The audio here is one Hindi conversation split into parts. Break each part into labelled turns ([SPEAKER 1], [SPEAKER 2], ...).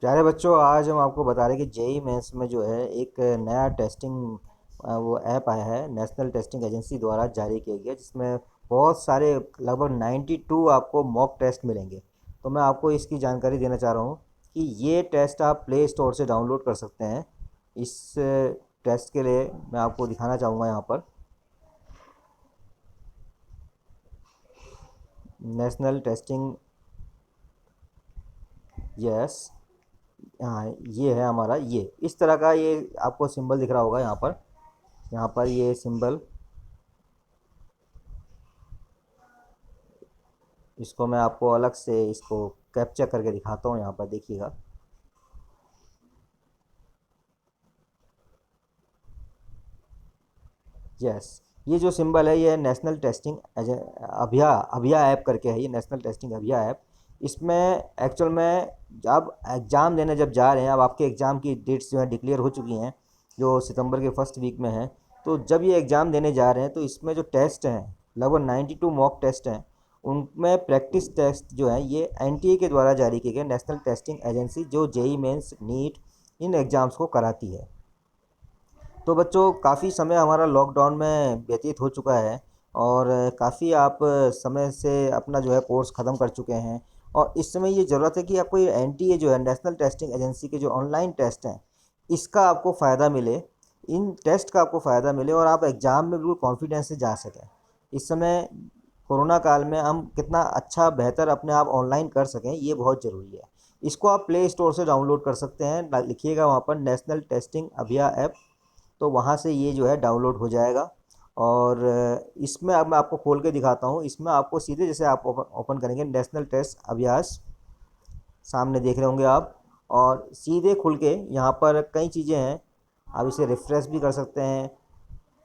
[SPEAKER 1] प्यारे बच्चों, आज हम आपको बता रहे हैं कि जेई मेंस में जो है एक नया टेस्टिंग वो ऐप आया है, नेशनल टेस्टिंग एजेंसी द्वारा जारी किया गया, जिसमें बहुत सारे लगभग 92 आपको मॉक टेस्ट मिलेंगे। तो मैं आपको इसकी जानकारी देना चाह रहा हूँ कि ये टेस्ट आप प्ले स्टोर से डाउनलोड कर सकते हैं। इस टेस्ट के लिए मैं आपको दिखाना चाहूँगा यहाँ पर नेशनल टेस्टिंग। यस, हाँ, ये है हमारा। ये इस तरह का ये आपको सिंबल दिख रहा होगा यहाँ पर ये सिंबल। इसको मैं आपको अलग से इसको कैप्चर करके दिखाता हूँ। यहाँ पर देखिएगा, यस, ये जो सिंबल है ये नेशनल टेस्टिंग अभिया अभिया ऐप करके है। ये नेशनल टेस्टिंग अभिया ऐप। इसमें एक्चुअल में जब एग्ज़ाम देने जब जा रहे हैं, अब आपके एग्ज़ाम की डेट्स जो है डिक्लेयर हो चुकी हैं, जो सितंबर के फर्स्ट वीक में है। तो जब ये एग्ज़ाम देने जा रहे हैं तो इसमें जो टेस्ट हैं, लगभग 92 मॉक टेस्ट हैं। उनमें प्रैक्टिस टेस्ट जो है ये एनटीए के द्वारा जारी किए गए, नेशनल टेस्टिंग एजेंसी, जो जेई मेंस, नीट, इन एग्ज़ाम्स को कराती है। तो बच्चों, काफ़ी समय हमारा लॉकडाउन में व्यतीत हो चुका है और काफ़ी आप समय से अपना जो है कोर्स ख़त्म कर चुके हैं। और इस समय ये ज़रूरत है कि आपको ये एनटीए जो है, नेशनल टेस्टिंग एजेंसी के जो ऑनलाइन टेस्ट हैं, इसका आपको फ़ायदा मिले, इन टेस्ट का आपको फ़ायदा मिले और आप एग्ज़ाम में बिल्कुल कॉन्फिडेंस से जा सकें। इस समय कोरोना काल में हम कितना अच्छा बेहतर अपने आप ऑनलाइन कर सकें, ये बहुत ज़रूरी है। इसको आप प्ले स्टोर से डाउनलोड कर सकते हैं। लिखिएगा वहाँ पर नेशनल टेस्टिंग अभिया ऐप, तो वहाँ से ये जो है डाउनलोड हो जाएगा। और इसमें अब मैं आपको खोल के दिखाता हूँ। इसमें आपको सीधे, जैसे आप ओपन ओपन करेंगे, नेशनल टेस्ट अभ्यास सामने देख रहे होंगे आप, और सीधे खुल के यहाँ पर कई चीज़ें हैं। आप इसे रिफ़्रेश भी कर सकते हैं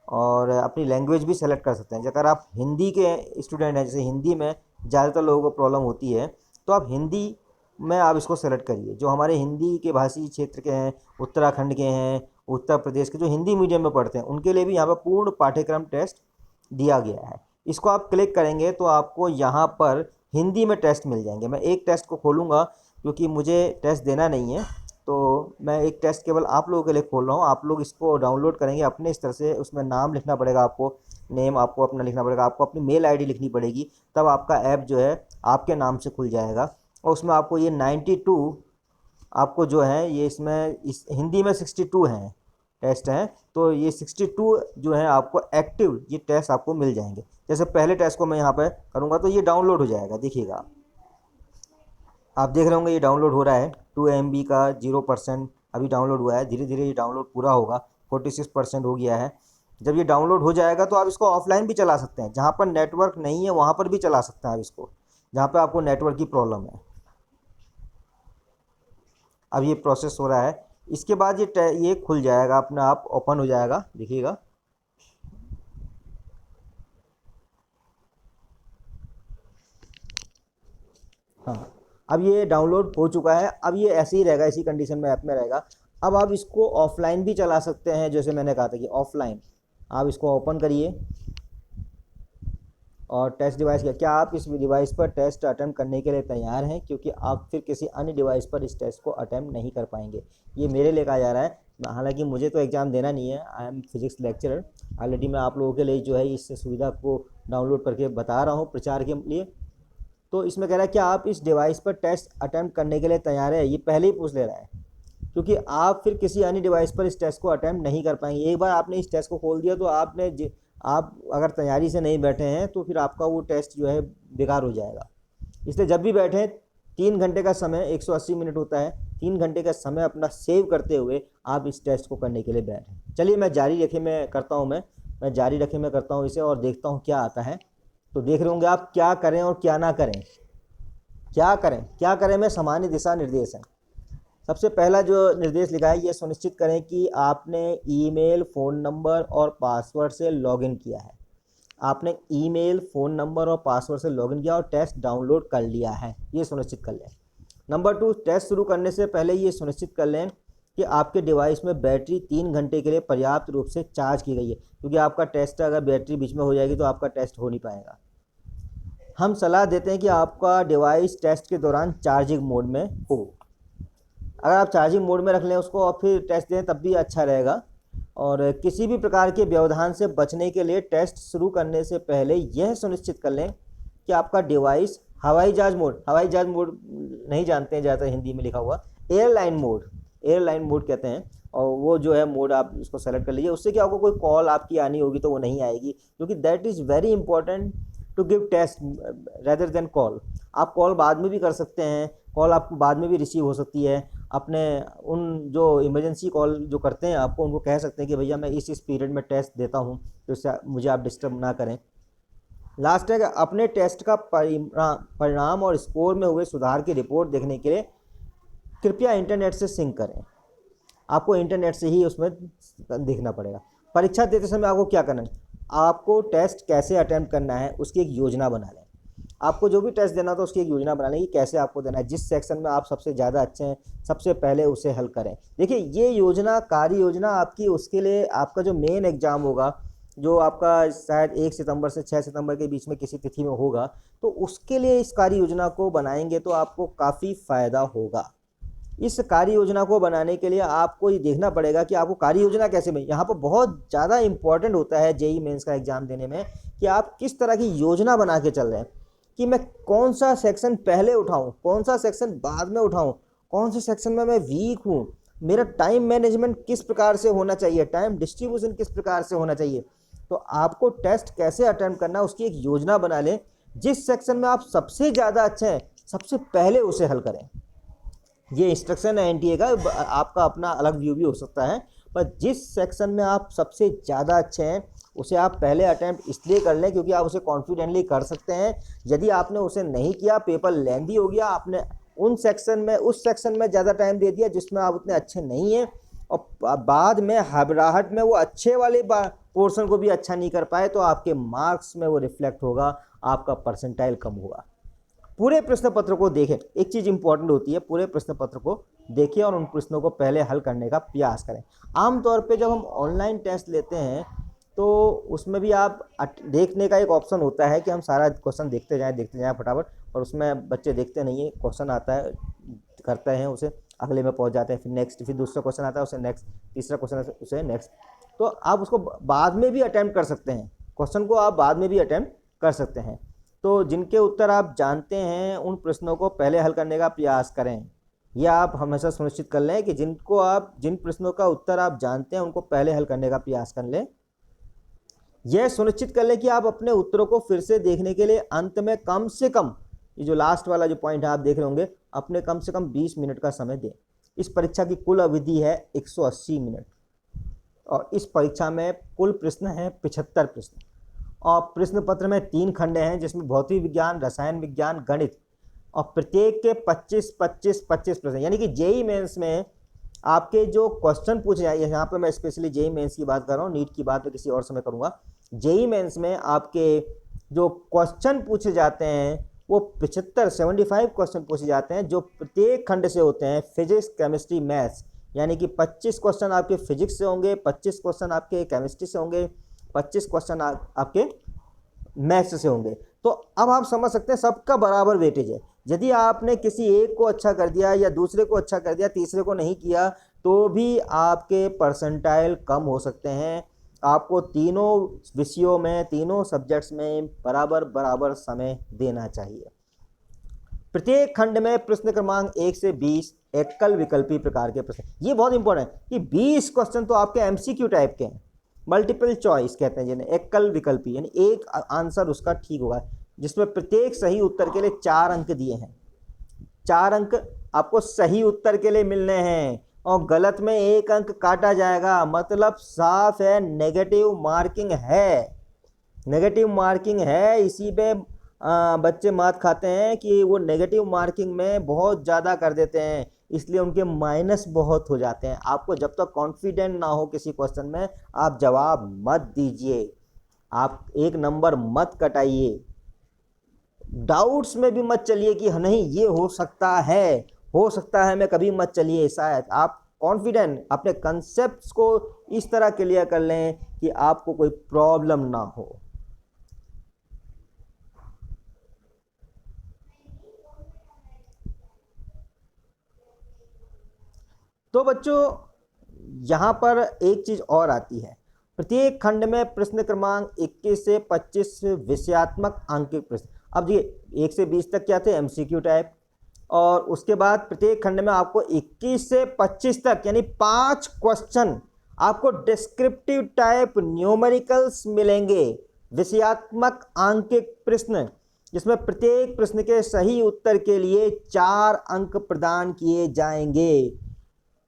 [SPEAKER 1] और अपनी लैंग्वेज भी सेलेक्ट कर सकते हैं। अगर आप हिंदी के स्टूडेंट हैं, जैसे हिंदी में ज़्यादातर लोगों को प्रॉब्लम होती है, तो आप हिंदी में आप इसको सेलेक्ट करिए। जो हमारे हिंदी के भाषी क्षेत्र के हैं, उत्तराखंड के हैं, उत्तर प्रदेश के, जो हिंदी मीडियम में पढ़ते हैं, उनके लिए भी यहाँ पर पूर्ण पाठ्यक्रम टेस्ट दिया गया है। इसको आप क्लिक करेंगे तो आपको यहाँ पर हिंदी में टेस्ट मिल जाएंगे। मैं एक टेस्ट को खोलूँगा क्योंकि मुझे टेस्ट देना नहीं है, तो मैं एक टेस्ट केवल आप लोगों के लिए खोल रहा हूँ। आप लोग इसको डाउनलोड करेंगे अपने स्तर से। उसमें नाम लिखना पड़ेगा आपको, नेम आपको अपना लिखना पड़ेगा, आपको अपनी मेल आईडी लिखनी पड़ेगी, तब आपका ऐप जो है आपके नाम से खुल जाएगा। और उसमें आपको ये 92 आपको जो है, ये इसमें इस हिंदी में 62 हैं टेस्ट हैं। तो ये 62 जो है आपको एक्टिव ये टेस्ट आपको मिल जाएंगे। जैसे पहले टेस्ट को मैं यहाँ पर करूँगा तो ये डाउनलोड हो जाएगा। देखिएगा, आप देख रहे होंगे ये डाउनलोड हो रहा है। 2 MB का 0% अभी डाउनलोड हुआ है। धीरे धीरे ये डाउनलोड पूरा होगा। 46% हो गया है। जब ये डाउनलोड हो जाएगा तो आप इसको ऑफलाइन भी चला सकते हैं। जहाँ पर नेटवर्क नहीं है वहाँ पर भी चला सकते हैं आप इसको, जहाँ पर आपको नेटवर्क की प्रॉब्लम है। अब ये प्रोसेस हो रहा है। इसके बाद ये खुल जाएगा, अपने आप ओपन हो जाएगा। देखिएगा, हाँ, अब ये डाउनलोड हो चुका है। अब ये ऐसे ही रहेगा, इसी कंडीशन में ऐप में रहेगा। अब आप इसको ऑफलाइन भी चला सकते हैं। जैसे मैंने कहा था कि ऑफलाइन आप इसको ओपन करिए और टेस्ट डिवाइस का, क्या आप इस डिवाइस पर टेस्ट अटेम्प्ट करने के लिए तैयार हैं? क्योंकि आप फिर किसी अन्य डिवाइस पर इस टेस्ट को अटेम्प्ट नहीं कर पाएंगे। ये मेरे लिए कहा जा रहा है। हालांकि मुझे तो एग्ज़ाम देना नहीं है, I am physics lecturer. Already मैं आप लोगों के लिए जो है इस सुविधा को डाउनलोड करके बता रहा हूँ प्रचार के लिए। तो इसमें कह रहा है कि आप इस डिवाइस पर टेस्ट अटेम्प्ट करने के लिए तैयार है। ये पहले ही पूछ ले रहा है, क्योंकि आप फिर किसी अन्य डिवाइस पर इस टेस्ट को अटेम्प्ट नहीं कर पाएंगे। एक बार आपने इस टेस्ट को खोल दिया तो आप अगर तैयारी से नहीं बैठे हैं तो फिर आपका वो टेस्ट जो है बेकार हो जाएगा। इसलिए जब भी बैठें, 3 घंटे का समय, 180 मिनट होता है, 3 घंटे का समय अपना सेव करते हुए आप इस टेस्ट को करने के लिए बैठें। चलिए, मैं जारी रखे मैं करता हूँ मैं जारी रखे मैं करता हूँ इसे और देखता हूँ क्या आता है। तो देख रहे होंगे आप, क्या करें और क्या ना करें। क्या करें में सामान्य दिशा निर्देश हैं। सबसे पहला जो निर्देश लिखा है, ये सुनिश्चित करें कि आपने ईमेल, फ़ोन नंबर और पासवर्ड से लॉगिन किया है। आपने ईमेल, फ़ोन नंबर और पासवर्ड से लॉगिन किया और टेस्ट डाउनलोड कर लिया है, ये सुनिश्चित कर लें। नंबर 2, टेस्ट शुरू करने से पहले ये सुनिश्चित कर लें कि आपके डिवाइस में बैटरी 3 घंटे के लिए पर्याप्त रूप से चार्ज की गई है, क्योंकि आपका टेस्ट अगर बैटरी बीच में हो जाएगी तो आपका टेस्ट हो नहीं पाएगा। हम सलाह देते हैं कि आपका डिवाइस टेस्ट के दौरान चार्जिंग मोड में हो। अगर आप चार्जिंग मोड में रख लें उसको और फिर टेस्ट दें तब भी अच्छा रहेगा। और किसी भी प्रकार के व्यवधान से बचने के लिए टेस्ट शुरू करने से पहले यह सुनिश्चित कर लें कि आपका डिवाइस हवाई जहाज मोड नहीं जानते हैं ज़्यादातर हिंदी में लिखा हुआ, एयरलाइन मोड कहते हैं। और वो जो है मोड आप उसको सेलेक्ट कर लीजिए, उससे क्या होगा, कोई कॉल आपकी आनी होगी तो वो नहीं आएगी, क्योंकि that is very important to give test rather than call. आप कॉल बाद में भी कर सकते हैं, कॉल आपको बाद में भी रिसीव हो सकती है। अपने उन जो इमरजेंसी कॉल जो करते हैं आपको, उनको कह सकते हैं कि भैया मैं इस पीरियड में टेस्ट देता हूँ, तो इससे मुझे आप डिस्टर्ब ना करें। लास्ट है कि अपने टेस्ट का परिणाम और स्कोर में हुए सुधार की रिपोर्ट देखने के लिए कृपया इंटरनेट से सिंक करें। आपको इंटरनेट से ही उसमें देखना पड़ेगा। परीक्षा देते समय आपको क्या करना है, आपको टेस्ट कैसे अटेम्प्ट करना है उसकी एक योजना बना लें। आपको जो भी टेस्ट देना था उसकी एक योजना बना लें कि कैसे आपको देना है, जिस सेक्शन में आप सबसे ज़्यादा अच्छे हैं सबसे पहले उसे हल करें। देखिए ये योजना, कार्य योजना आपकी, उसके लिए आपका जो मेन एग्ज़ाम होगा, जो आपका शायद 1 सितंबर से 6 सितंबर के बीच में किसी तिथि में होगा, तो उसके लिए इस कार्य योजना को बनाएंगे तो आपको काफ़ी फ़ायदा होगा। इस कार्य योजना को बनाने के लिए आपको ये देखना पड़ेगा कि आपको कार्य योजना कैसे बने। यहाँ पर बहुत ज़्यादा इंपॉर्टेंट होता है जेईई मेंस का एग्ज़ाम देने में कि आप किस तरह की योजना बना के चल रहे हैं, कि मैं कौन सा सेक्शन पहले उठाऊं, कौन सा सेक्शन बाद में उठाऊं, कौन से सेक्शन में मैं वीक हूं, मेरा टाइम मैनेजमेंट किस प्रकार से होना चाहिए, टाइम डिस्ट्रीब्यूशन किस प्रकार से होना चाहिए। तो आपको टेस्ट कैसे अटेम्प्ट करना है उसकी एक योजना बना लें। जिस सेक्शन में आप सबसे ज़्यादा अच्छे हैं सबसे पहले उसे हल करें। ये इंस्ट्रक्शन है एनटीए का, आपका अपना अलग व्यू भी हो सकता है, पर जिस सेक्शन में आप सबसे ज़्यादा अच्छे हैं उसे आप पहले अटैम्प्ट इसलिए कर लें क्योंकि आप उसे कॉन्फिडेंटली कर सकते हैं। यदि आपने उसे नहीं किया, पेपर लेंदी हो गया, आपने उस सेक्शन में ज़्यादा टाइम दे दिया जिसमें आप उतने अच्छे नहीं हैं, और बाद में घबराहट में वो अच्छे वाले पोर्शन को भी अच्छा नहीं कर पाए, तो आपके मार्क्स में वो रिफ्लेक्ट होगा, आपका परसेंटाइल कम होगा। पूरे प्रश्न पत्र को देखें, एक चीज़ इंपॉर्टेंट होती है, पूरे प्रश्न पत्र को देखिए और उन प्रश्नों को पहले हल करने का प्रयास करें। आमतौर पे जब हम ऑनलाइन टेस्ट लेते हैं तो उसमें भी आप देखने का एक ऑप्शन होता है कि हम सारा क्वेश्चन देखते जाएं फटाफट, और उसमें बच्चे देखते नहीं है, क्वेश्चन आता है करते हैं उसे, अगले में पहुंच जाते हैं, फिर नेक्स्ट, फिर दूसरा क्वेश्चन आता है उसे नेक्स्ट, तीसरा क्वेश्चन आता है उसे नेक्स्ट। तो आप उसको बाद में भी अटैम्प्ट कर सकते हैं, क्वेश्चन को आप बाद में भी अटैम्प्ट कर सकते हैं। तो जिनके उत्तर आप जानते हैं उन प्रश्नों को पहले हल करने का प्रयास करें। यह आप हमेशा सुनिश्चित कर लें कि जिन प्रश्नों का उत्तर आप जानते हैं उनको पहले हल करने का प्रयास कर लें। यह सुनिश्चित कर लें कि आप अपने उत्तरों को फिर से देखने के लिए अंत में कम से कम, ये जो लास्ट वाला जो पॉइंट है आप देख रहे होंगे, अपने कम से कम 20 मिनट का समय दें। इस परीक्षा की कुल अवधि है 180 मिनट, और इस परीक्षा में कुल प्रश्न हैं 75 प्रश्न, और प्रश्न पत्र में 3 खंड हैं जिसमें भौतिक विज्ञान, रसायन विज्ञान, गणित, और प्रत्येक के 25-25-25 प्रश्न। यानी कि जेईई मेंस में आपके जो क्वेश्चन पूछे जाए, यहाँ पे मैं स्पेशली जेईई मेंस की बात कर रहा हूँ, नीट की बात मैं किसी और समय करूँगा। जेईई मेंस में आपके जो क्वेश्चन पूछे जाते हैं वो 75 क्वेश्चन पूछे जाते हैं, जो प्रत्येक खंड से होते हैं, फिजिक्स, केमिस्ट्री, मैथ्स। यानी कि 25 क्वेश्चन आपके फिजिक्स से होंगे, 25 क्वेश्चन आपके केमिस्ट्री से होंगे, 25 क्वेश्चन आपके मैथ्स से होंगे। तो अब आप समझ सकते हैं सबका बराबर वेटेज है। यदि आपने किसी एक को अच्छा कर दिया या दूसरे को अच्छा कर दिया, तीसरे को नहीं किया, तो भी आपके परसेंटाइल कम हो सकते हैं। आपको तीनों विषयों में, तीनों सब्जेक्ट्स में बराबर बराबर समय देना चाहिए। प्रत्येक खंड में प्रश्न क्रमांक 1 से 20 एकल विकल्पी प्रकार के प्रश्न। ये बहुत इंपॉर्टेंट है कि 20 क्वेश्चन तो आपके एमसीक्यू टाइप के हैं, मल्टीपल चॉइस कहते हैं जिन्हें, एकल विकल्पी, यानी एक आंसर उसका ठीक होगा, जिसमें प्रत्येक सही उत्तर के लिए 4 अंक दिए हैं। 4 अंक आपको सही उत्तर के लिए मिलने हैं, और गलत में 1 अंक काटा जाएगा। मतलब साफ है, नेगेटिव मार्किंग है, नेगेटिव मार्किंग है। इसी पे बच्चे मात खाते हैं कि वो नेगेटिव मार्किंग में बहुत ज़्यादा कर देते हैं, इसलिए उनके माइनस बहुत हो जाते हैं। आपको जब तक कॉन्फिडेंट ना हो किसी क्वेश्चन में, आप जवाब मत दीजिए, आप 1 नंबर मत कटाइए, डाउट्स में भी मत चलिए कि नहीं ये हो सकता है मैं कभी मत चलिए। शायद आप कॉन्फिडेंट अपने कंसेप्ट्स को इस तरह क्लियर कर लें कि आपको कोई प्रॉब्लम ना हो। तो बच्चों यहाँ पर एक चीज़ और आती है, प्रत्येक खंड में प्रश्न क्रमांक 21 से 25 विषयात्मक आंकिक प्रश्न। अब देखिए 1 से 20 तक क्या थे, एमसीक्यू टाइप, और उसके बाद प्रत्येक खंड में आपको 21 से 25 तक यानी 5 क्वेश्चन आपको डिस्क्रिप्टिव टाइप न्यूमेरिकल्स मिलेंगे, विषयात्मक आंकिक प्रश्न, जिसमें प्रत्येक प्रश्न के सही उत्तर के लिए 4 अंक प्रदान किए जाएंगे।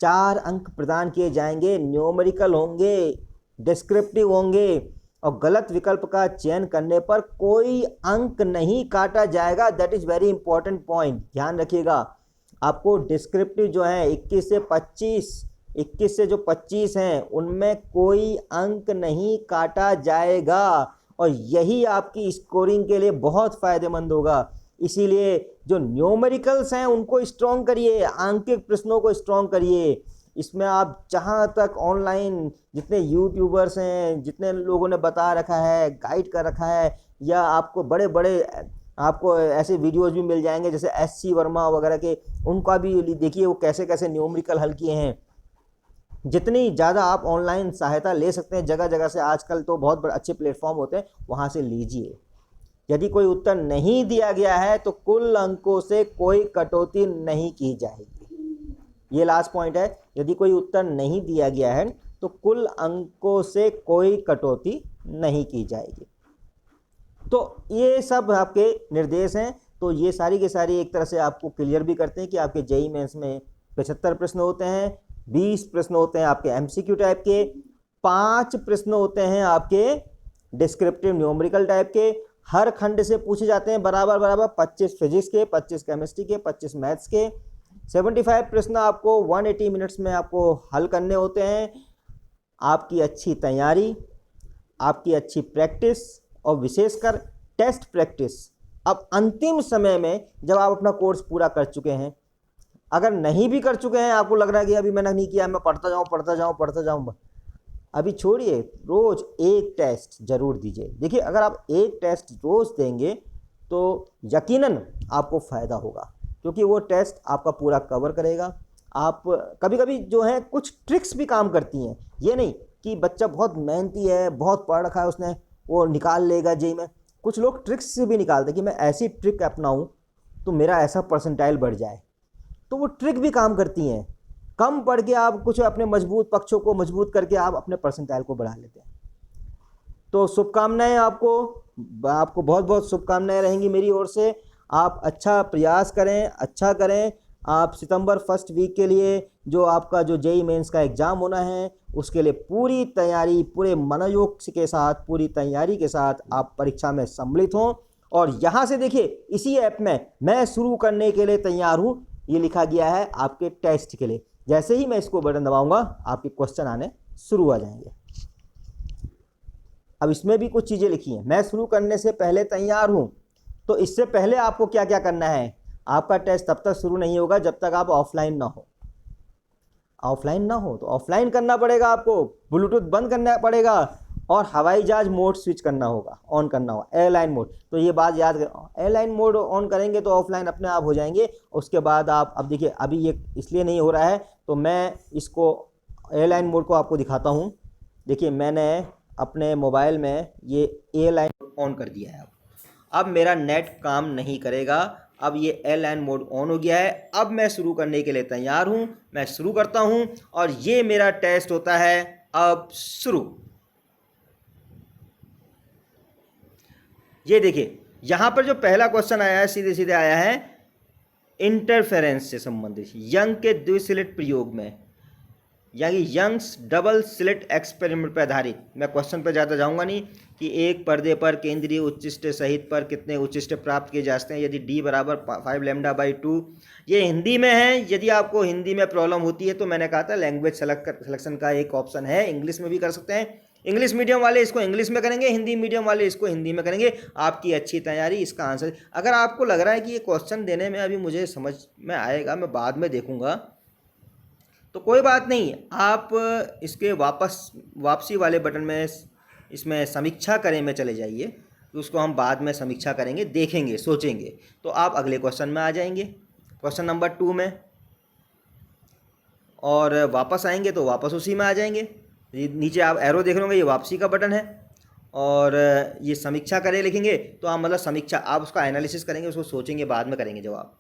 [SPEAKER 1] 4 अंक प्रदान किए जाएंगे, न्यूमेरिकल होंगे, डिस्क्रिप्टिव होंगे, और गलत विकल्प का चयन करने पर कोई अंक नहीं काटा जाएगा। That is very important point, ध्यान रखिएगा। आपको डिस्क्रिप्टिव जो है 21 से जो 25 हैं उनमें कोई अंक नहीं काटा जाएगा, और यही आपकी स्कोरिंग के लिए बहुत फायदेमंद होगा। इसीलिए जो न्यूमेरिकल्स हैं उनको स्ट्रॉन्ग करिए, आंकिक प्रश्नों को स्ट्रॉन्ग करिए। इसमें आप जहाँ तक ऑनलाइन जितने यूट्यूबर्स हैं, जितने लोगों ने बता रखा है, गाइड कर रखा है, या आपको बड़े बड़े आपको ऐसे वीडियोस भी मिल जाएंगे जैसे SC वर्मा वगैरह के, उनका भी देखिए वो कैसे कैसे न्यूमेरिकल हल किए हैं। जितनी ज़्यादा आप ऑनलाइन सहायता ले सकते हैं, जगह जगह से आजकल तो बहुत बड़े अच्छे प्लेटफॉर्म होते हैं, वहाँ से लीजिए। यदि कोई उत्तर नहीं दिया गया है तो कुल अंकों से कोई कटौती नहीं की जाएगी। ये लास्ट पॉइंट है, यदि कोई उत्तर नहीं दिया गया है तो कुल अंकों से कोई कटौती नहीं की जाएगी। तो ये सब आपके निर्देश हैं। तो ये सारी के सारी एक तरह से आपको क्लियर भी करते हैं कि आपके जेईई मेंस में 75 प्रश्न होते हैं, 20 प्रश्न होते हैं आपके एमसीक्यू टाइप के, 5 प्रश्न होते हैं आपके डिस्क्रिप्टिव न्यूमेरिकल टाइप के, हर खंड से पूछे जाते हैं बराबर बराबर 25 फिजिक्स के, 25 केमिस्ट्री के, 25 मैथ्स के। 75 प्रश्न आपको 180 मिनट्स में आपको हल करने होते हैं। आपकी अच्छी तैयारी, आपकी अच्छी प्रैक्टिस, और विशेषकर टेस्ट प्रैक्टिस। अब अंतिम समय में जब आप अपना कोर्स पूरा कर चुके हैं, अगर नहीं भी कर चुके हैं, आपको लग रहा है कि अभी मैंने नहीं किया, मैं पढ़ता जाऊँ, अभी छोड़िए, रोज एक टेस्ट जरूर दीजिए। देखिए अगर आप एक टेस्ट रोज देंगे तो यकीनन आपको फ़ायदा होगा, क्योंकि वो टेस्ट आपका पूरा कवर करेगा। आप कभी कभी जो है कुछ ट्रिक्स भी काम करती हैं, ये नहीं कि बच्चा बहुत मेहनती है, बहुत पढ़ रखा है उसने, वो निकाल लेगा जेईई में। कुछ लोग ट्रिक्स से भी निकालते हैं कि मैं ऐसी ट्रिक अपनाऊं तो मेरा ऐसा परसेंटाइल बढ़ जाए, तो वो ट्रिक भी काम करती हैं। कम पढ़ के आप कुछ अपने मजबूत पक्षों को मजबूत करके आप अपने परसेंटाइल को बढ़ा लेते हैं। तो शुभकामनाएं आपको बहुत बहुत शुभकामनाएं रहेंगी मेरी ओर से। आप अच्छा प्रयास करें, अच्छा करें। आप सितंबर फर्स्ट वीक के लिए जो आपका जो जेईई मेंस का एग्ज़ाम होना है, उसके लिए पूरी तैयारी, पूरे मनोयोग के साथ, पूरी तैयारी के साथ आप परीक्षा में सम्मिलित हों। और यहाँ से देखिए, इसी ऐप में मैं शुरू करने के लिए तैयार हूँ, ये लिखा गया है आपके टेस्ट के लिए। जैसे ही मैं इसको बटन दबाऊंगा, आपके क्वेश्चन आने शुरू हो जाएंगे। अब इसमें भी कुछ चीज़ें लिखी हैं, मैं शुरू करने से पहले तैयार हूँ। तो इससे पहले आपको क्या क्या करना है, आपका टेस्ट तब तक शुरू नहीं होगा जब तक आप ऑफलाइन ना हो। ऑफलाइन ना हो तो ऑफलाइन करना पड़ेगा, आपको ब्लूटूथ बंद करना पड़ेगा, और हवाई जहाज मोड स्विच करना होगा, ऑन करना होगा, एयरलाइन मोड। तो ये बात याद करें, एयरलाइन मोड ऑन करेंगे तो ऑफलाइन अपने आप हो जाएंगे। उसके बाद आप, अब देखिए अभी ये इसलिए नहीं हो रहा है, तो मैं इसको एयरलाइन मोड को आपको दिखाता हूँ। देखिए मैंने अपने मोबाइल में ये एयरलाइन ऑन कर दिया है। अब मेरा नेट काम नहीं करेगा, अब ये एयरलाइन मोड ऑन हो गया है। अब मैं शुरू करने के लिए तैयार हूँ, मैं शुरू करता हूँ, और ये मेरा टेस्ट होता है अब शुरू। ये देखिए यहाँ पर जो पहला क्वेश्चन आया है, सीधे सीधे आया है इंटरफेरेंस से संबंधित, यंग के द्विस्लिट प्रयोग में, यानी यंग्स डबल स्लिट एक्सपेरिमेंट पर आधारित। मैं क्वेश्चन पर ज़्यादा जाऊंगा नहीं कि एक पर्दे पर केंद्रीय उच्चिष्ट सहित पर कितने उच्चिष्ट प्राप्त किए जाते हैं यदि डी बराबर 5 लैम्डा बाई 2। ये हिंदी में है, यदि आपको हिंदी में प्रॉब्लम होती है तो मैंने कहा था लैंग्वेज सिलेक्शन का एक ऑप्शन है, इंग्लिश में भी कर सकते हैं। इंग्लिश मीडियम वाले इसको इंग्लिश में करेंगे, हिंदी मीडियम वाले इसको हिंदी में करेंगे। आपकी अच्छी तैयारी, इसका आंसर। अगर आपको लग रहा है कि ये क्वेश्चन देने में अभी मुझे समझ में आएगा, मैं बाद में देखूंगा, तो कोई बात नहीं, आप इसके वापसी वाले बटन में इसमें समीक्षा करें में चले जाइए, तो उसको हम बाद में समीक्षा करेंगे, देखेंगे, सोचेंगे, तो आप अगले क्वेश्चन में आ जाएंगे, क्वेश्चन नंबर 2 में। और वापस आएंगे तो वापस उसी में आ जाएंगे। ये नीचे आप एरो देख रहे होंगे, ये वापसी का बटन है। और ये समीक्षा करें लिखेंगे तो आप मतलब समीक्षा, आप उसका एनालिसिस करेंगे, उसको सोचेंगे, बाद में करेंगे जब आप,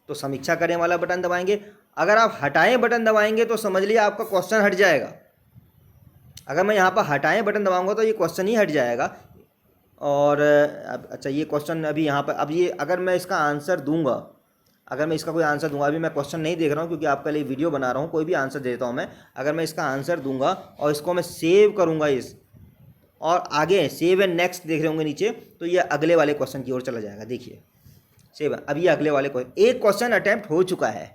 [SPEAKER 1] तो समीक्षा करें वाला बटन दबाएंगे। अगर आप हटाएं बटन दबाएंगे तो समझ लिया आपका क्वेश्चन हट जाएगा। अगर मैं यहाँ पर हटाएं बटन दबाऊंगा तो ये क्वेश्चन ही हट जाएगा। और अब अच्छा, ये क्वेश्चन अभी यहाँ पर, अब ये अगर मैं इसका आंसर दूंगा, अगर मैं इसका कोई आंसर दूंगा, अभी मैं क्वेश्चन नहीं देख रहा हूँ क्योंकि आपके लिए वीडियो बना रहा हूँ, कोई भी आंसर देता हूँ मैं। अगर मैं इसका आंसर दूंगा और इसको मैं सेव करूँगा और आगे सेव एंड नेक्स्ट देख रहे होंगे नीचे, तो ये अगले वाले क्वेश्चन की ओर चला जाएगा। देखिए सेव, अब ये अगले वाले क्वेश्चन, एक क्वेश्चन अटैम्प्ट हो चुका है,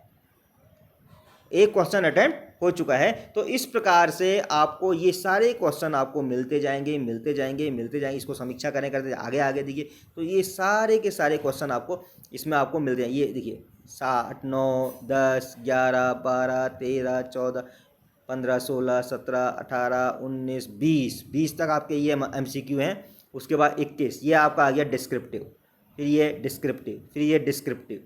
[SPEAKER 1] एक क्वेश्चन अटैम्प्ट हो चुका है। तो इस प्रकार से आपको ये सारे क्वेश्चन आपको मिलते जाएंगे, मिलते जाएंगे, मिलते जाएंगे। इसको समीक्षा करें करते आगे आगे देखिए, तो ये सारे के सारे क्वेश्चन आपको इसमें आपको मिलते हैं। ये देखिए 7, 9, 10, 11, 12, 13, 14, 15, 16, 17, 18, 19, 20 तक आपके ये MCQ हैं। उसके बाद 21 ये आपका आ गया डिस्क्रिप्टिव, फिर ये डिस्क्रिप्टिव, फिर ये डिस्क्रिप्टिव,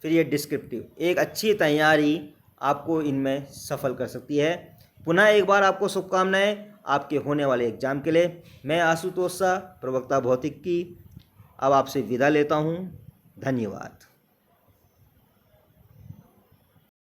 [SPEAKER 1] फिर ये डिस्क्रिप्टिव। एक अच्छी तैयारी आपको इनमें सफल कर सकती है। पुनः एक बार आपको शुभकामनाएं आपके होने वाले एग्जाम के लिए। मैं आशुतोष शाह, प्रवक्ता भौतिक की, अब आपसे विदा लेता हूं। धन्यवाद।